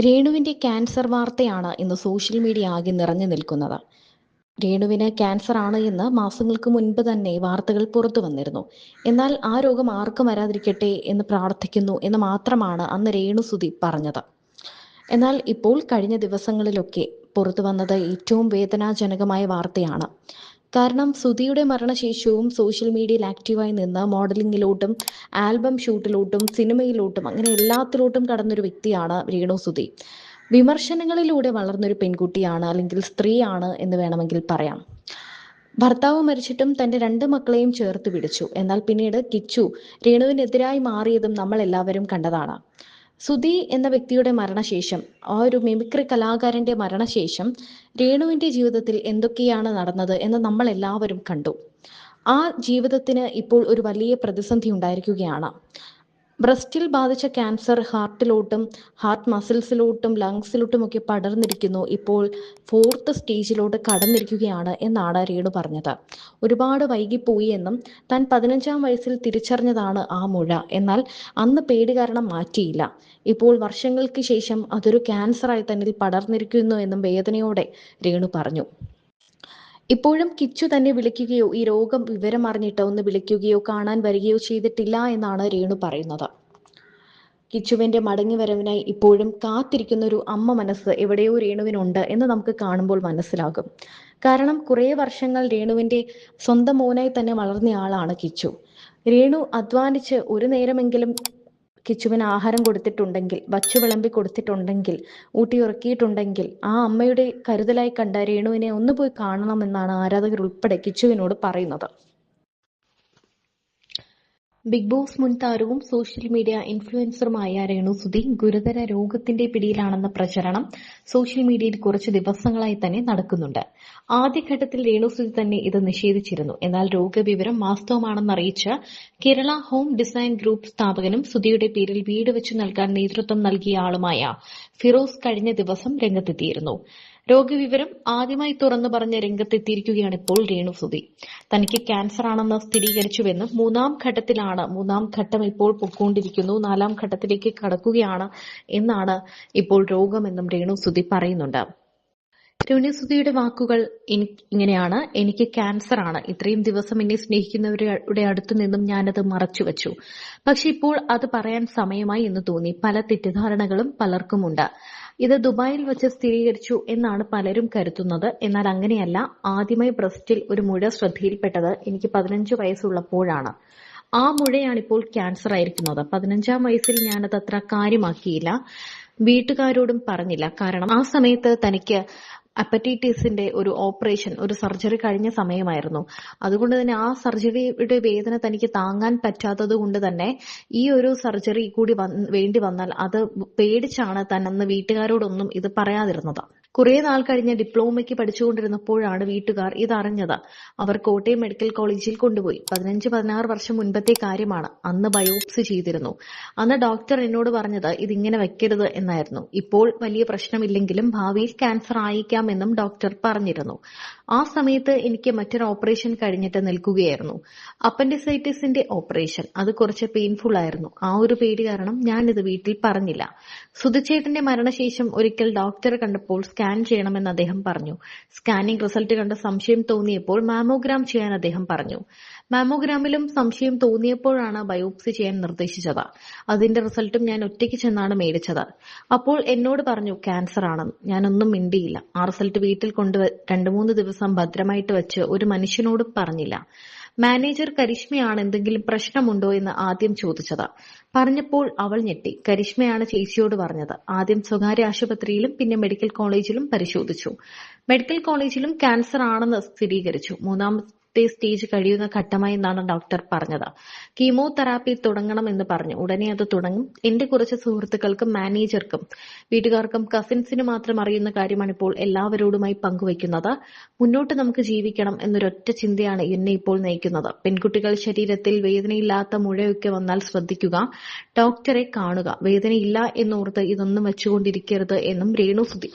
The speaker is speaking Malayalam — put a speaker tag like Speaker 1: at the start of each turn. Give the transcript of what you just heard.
Speaker 1: രേണുവിന്റെ ക്യാൻസർ വാർത്തയാണ് ഇന്ന് സോഷ്യൽ മീഡിയ ആകെ നിറഞ്ഞു നിൽക്കുന്നത്. രേണുവിന് ക്യാൻസർ ആണ് എന്ന് മാസങ്ങൾക്ക് മുൻപ് തന്നെ വാർത്തകൾ പുറത്തു വന്നിരുന്നു. എന്നാൽ ആ രോഗം ആർക്കും വരാതിരിക്കട്ടെ എന്ന് പ്രാർത്ഥിക്കുന്നു എന്ന് മാത്രമാണ് അന്ന് രേണുസുതി പറഞ്ഞത്. എന്നാൽ ഇപ്പോൾ കഴിഞ്ഞ ദിവസങ്ങളിലൊക്കെ പുറത്തു വന്നത് ഏറ്റവും വേദനാജനകമായ വാർത്തയാണ്. കാരണം സുധിയുടെ മരണശേഷവും സോഷ്യൽ മീഡിയയിൽ ആക്റ്റീവായി നിന്ന് മോഡലിങ്ങിലോട്ടും ആൽബം ഷൂട്ടിലോട്ടും സിനിമയിലോട്ടും അങ്ങനെ എല്ലാത്തിലോട്ടും കടന്നൊരു വ്യക്തിയാണ് രേണു സുധി. വിമർശനങ്ങളിലൂടെ വളർന്നൊരു പെൺകുട്ടിയാണ്, അല്ലെങ്കിൽ സ്ത്രീയാണ് എന്ന് വേണമെങ്കിൽ പറയാം. ഭർത്താവ് മരിച്ചിട്ടും തന്റെ 2 മക്കളെയും ചേർത്ത് പിടിച്ചു. എന്നാൽ പിന്നീട് കിച്ചു രേണുവിനെതിരായി മാറിയതും നമ്മൾ എല്ലാവരും കണ്ടതാണ്. സുധി എന്ന വ്യക്തിയുടെ മരണശേഷം, ആ ഒരു മിമിക്രി കലാകാരന്റെ മരണശേഷം രേണുവിന്റെ ജീവിതത്തിൽ എന്തൊക്കെയാണ് നടന്നത് എന്ന് നമ്മൾ എല്ലാവരും കണ്ടു. ആ ജീവിതത്തിന് ഇപ്പോൾ ഒരു വലിയ പ്രതിസന്ധി ഉണ്ടായിരിക്കുകയാണ്. ബ്രസ്റ്റിൽ ബാധിച്ച ക്യാൻസർ ഹാർട്ടിലോട്ടും ഹാർട്ട് മസിൽസിലോട്ടും ലങ്സിലോട്ടും ഒക്കെ പടർന്നിരിക്കുന്നു. ഇപ്പോൾ 4th സ്റ്റേജിലോട്ട് കടന്നിരിക്കുകയാണ് എന്നാണ് രേണു പറഞ്ഞത്. ഒരുപാട് വൈകിപ്പോയി എന്നും താൻ 15-ാം വയസ്സിൽ തിരിച്ചറിഞ്ഞതാണ് ആ മുഴ. എന്നാൽ അന്ന് പേടി കാരണം മാറ്റിയില്ല. ഇപ്പോൾ വർഷങ്ങൾക്ക് ശേഷം അതൊരു ക്യാൻസറായി തന്നിൽ പടർന്നിരിക്കുന്നു എന്നും വേദനയോടെ രേണു പറഞ്ഞു. ഇപ്പോഴും കിച്ചു തന്നെ വിളിക്കുകയോ ഈ രോഗം വിവരം അറിഞ്ഞിട്ട് ഒന്ന് വിളിക്കുകയോ കാണാൻ വരികയോ ചെയ്തിട്ടില്ല എന്നാണ് രേണു പറയുന്നത്. കിച്ചുവിന്റെ മടങ്ങിവരവിനായി ഇപ്പോഴും കാത്തിരിക്കുന്ന ഒരു അമ്മ മനസ്സ് എവിടെയോ രേണുവിനുണ്ട് എന്ന് നമുക്ക് കാണുമ്പോൾ മനസ്സിലാകും. കാരണം കുറേ വർഷങ്ങൾ രേണുവിന്റെ സ്വന്തം മോനായി തന്നെ വളർന്നയാളാണ് കിച്ചു. രേണു അധ്വാനിച്ച് ഒരു നേരമെങ്കിലും കിച്ചുവിന് ആഹാരം കൊടുത്തിട്ടുണ്ടെങ്കിൽ, വച്ചു വിളമ്പി കൊടുത്തിട്ടുണ്ടെങ്കിൽ, ഊട്ടിയുറക്കിയിട്ടുണ്ടെങ്കിൽ ആ അമ്മയുടെ കരുതലായി കണ്ട രേണുവിനെ ഒന്ന് പോയി കാണണമെന്നാണ് ആരാധകർ ഉൾപ്പെടെ കിച്ചുവിനോട് പറയുന്നത്. ബിഗ് ബോസ് മുൻ താരവും സോഷ്യൽ മീഡിയ ഇൻഫ്ലുവൻസറുമായ രേണുസുതി ഗുരുതര രോഗത്തിന്റെ പിടിയിലാണെന്ന പ്രചരണം സോഷ്യൽ മീഡിയയിൽ കുറച്ച് ദിവസങ്ങളായി തന്നെ നടക്കുന്നുണ്ട്. ആദ്യഘട്ടത്തിൽ രേണുസുതി തന്നെ ഇത് നിഷേധിച്ചിരുന്നു. എന്നാൽ രോഗവിവരം വാസ്തവമാണെന്നറിയിച്ച കേരള ഹോം ഡിസൈൻ ഗ്രൂപ്പ് സ്ഥാപകനും സുധിയുടെ പേരിൽ വീട് വെച്ചു നൽകാൻ നേതൃത്വം നൽകിയ ആളുമായ ഫിറോസ് കഴിഞ്ഞ ദിവസം രംഗത്തെത്തിയിരുന്നു. രോഗവിവരം ആദ്യമായി തുറന്നു പറഞ്ഞ് രംഗത്തെത്തിയിരിക്കുകയാണ് ഇപ്പോൾ രേണുസുതി. തനിക്ക് ക്യാൻസർ ആണെന്ന് സ്ഥിരീകരിച്ചുവെന്നും 3-ാം ഘട്ടത്തിലാണ്, 3-ാം ഘട്ടം ഇപ്പോൾ പൊയ്ക്കൊണ്ടിരിക്കുന്നു, 4-ാം ഘട്ടത്തിലേക്ക് കടക്കുകയാണ് എന്നാണ് ഇപ്പോൾ രോഗമെന്നും രേണുസുതി പറയുന്നുണ്ട്. രേണുസുതിയുടെ വാക്കുകൾ ഇങ്ങനെയാണ്: എനിക്ക് ക്യാൻസർ ആണ്. ഇത്രയും ദിവസം എന്നെ സ്നേഹിക്കുന്നവരുടെ അടുത്തു നിന്നും ഞാനത് മറച്ചുവെച്ചു. പക്ഷെ ഇപ്പോൾ അത് പറയാൻ സമയമായി എന്ന് തോന്നി. പല തെറ്റിദ്ധാരണകളും പലർക്കുമുണ്ട്. ഇത് ദുബായിൽ വെച്ച് സ്ഥിരീകരിച്ചു എന്നാണ് പലരും കരുതുന്നത്. എന്നാൽ അങ്ങനെയല്ല. ആദ്യമായി ബ്രസ്റ്റിൽ ഒരു മുഴ ശ്രദ്ധയിൽപ്പെട്ടത് എനിക്ക് 15 വയസ്സുള്ളപ്പോഴാണ്. ആ മുഴയാണിപ്പോൾ ക്യാൻസർ ആയിരിക്കുന്നത്. 15-ാം വയസ്സിൽ ഞാനത് അത്ര കാര്യമാക്കിയില്ല, വീട്ടുകാരോടും പറഞ്ഞില്ല. കാരണം ആ സമയത്ത് തനിക്ക് അപ്പറ്റൈറ്റിസിന്റെ ഒരു ഓപ്പറേഷൻ, ഒരു സർജറി കഴിഞ്ഞ സമയമായിരുന്നു. അതുകൊണ്ട് തന്നെ ആ സർജറിയുടെ വേദന തനിക്ക് താങ്ങാൻ പറ്റാത്തത് കൊണ്ട് തന്നെ ഈ ഒരു സർജറി കൂടി വേണ്ടി വന്നാൽ അത് പേടിച്ചാണ് താൻ അന്ന് വീട്ടുകാരോടൊന്നും ഇത് പറയാതിരുന്നത്. കുറെ നാൾ കഴിഞ്ഞ് ഡിപ്ലോമയ്ക്ക് പഠിച്ചുകൊണ്ടിരുന്നപ്പോഴാണ് വീട്ടുകാർ ഇതറിഞ്ഞത്. അവർ കോട്ടയം മെഡിക്കൽ കോളേജിൽ കൊണ്ടുപോയി. 15-16 വർഷം മുൻപത്തെ കാര്യമാണ്. അന്ന് ബയോപ്സി ചെയ്തിരുന്നു. അന്ന് ഡോക്ടർ എന്നോട് പറഞ്ഞത് ഇതിങ്ങനെ വെക്കരുത് എന്നായിരുന്നു. ഇപ്പോൾ വലിയ പ്രശ്നമില്ലെങ്കിലും ഭാവിയിൽ ക്യാൻസർ ആയേക്കാമെന്നും ഡോക്ടർ പറഞ്ഞിരുന്നു. ആ സമയത്ത് എനിക്ക് മറ്റൊരു ഓപ്പറേഷൻ കഴിഞ്ഞിട്ട് നിൽക്കുകയായിരുന്നു. അപ്പൻഡിസൈറ്റിസിന്റെ ഓപ്പറേഷൻ. അത് കുറച്ച് പെയിൻഫുൾ ആയിരുന്നു. ആ ഒരു പേടി കാരണം ഞാനിത് വീട്ടിൽ പറഞ്ഞില്ല. സുധിച്ചേട്ടന്റെ മരണശേഷം ഒരിക്കൽ ഡോക്ടറെ കണ്ടപ്പോൾ സ്കാൻ ചെയ്യണമെന്ന് അദ്ദേഹം പറഞ്ഞു. സ്കാനിംഗ് റിസൾട്ട് കണ്ട് സംശയം തോന്നിയപ്പോൾ മാമോഗ്രാം ചെയ്യാൻ അദ്ദേഹം പറഞ്ഞു. മാമോഗ്രാമിലും സംശയം തോന്നിയപ്പോഴാണ് ബയോപ്സി ചെയ്യാൻ നിർദ്ദേശിച്ചത്. അതിന്റെ റിസൾട്ടും ഞാൻ ഒറ്റയ്ക്ക് ചെന്നാണ് മേടിച്ചത്. അപ്പോൾ എന്നോട് പറഞ്ഞു ക്യാൻസർ ആണെന്ന്. ഞാനൊന്നും മിണ്ടിയില്ല. ആ റിസൾട്ട് വീട്ടിൽ കൊണ്ട് 2-3 ദിവസം ഭദ്രമായിട്ട് വെച്ച് ഒരു മനുഷ്യനോടും പറഞ്ഞില്ല. മാനേജർ കരിഷ്മയാണ് എന്തെങ്കിലും പ്രശ്നമുണ്ടോ എന്ന് ആദ്യം ചോദിച്ചത്. പറഞ്ഞപ്പോൾ അവൾ ഞെട്ടി. കരിഷ്മയാണ് ചേച്ചിയോട് പറഞ്ഞത്. ആദ്യം സ്വകാര്യ ആശുപത്രിയിലും പിന്നെ മെഡിക്കൽ കോളേജിലും പരിശോധിച്ചു. മെഡിക്കൽ കോളേജിലും ക്യാൻസർ ആണെന്ന് സ്ഥിരീകരിച്ചു. 3-ാമത്തെ സ്റ്റേജ് കഴിയുന്ന ഘട്ടമായി എന്നാണ് ഡോക്ടർ പറഞ്ഞത്. കീമോതെറാപ്പി തുടങ്ങണമെന്ന് പറഞ്ഞു. ഉടനെ അത് തുടങ്ങും. എന്റെ കുറച്ച് സുഹൃത്തുക്കൾക്കും മാനേജർക്കും വീട്ടുകാർക്കും കസിൻസിനും മാത്രം അറിയുന്ന കാര്യമാണ് ഇപ്പോൾ എല്ലാവരോടുമായി പങ്കുവയ്ക്കുന്നത്. മുന്നോട്ട് നമുക്ക് ജീവിക്കണം എന്നൊരൊറ്റ ചിന്തയാണ് എന്നെ ഇപ്പോൾ നയിക്കുന്നത്. പെൺകുട്ടികൾ ശരീരത്തിൽ വേദനയില്ലാത്ത മുഴയൊക്കെ വന്നാൽ ശ്രദ്ധിക്കുക, ഡോക്ടറെ കാണുക. വേദനയില്ല എന്നോർത്ത് ഇതൊന്നും വെച്ചുകൊണ്ടിരിക്കരുത് എന്നും രേണുസുതി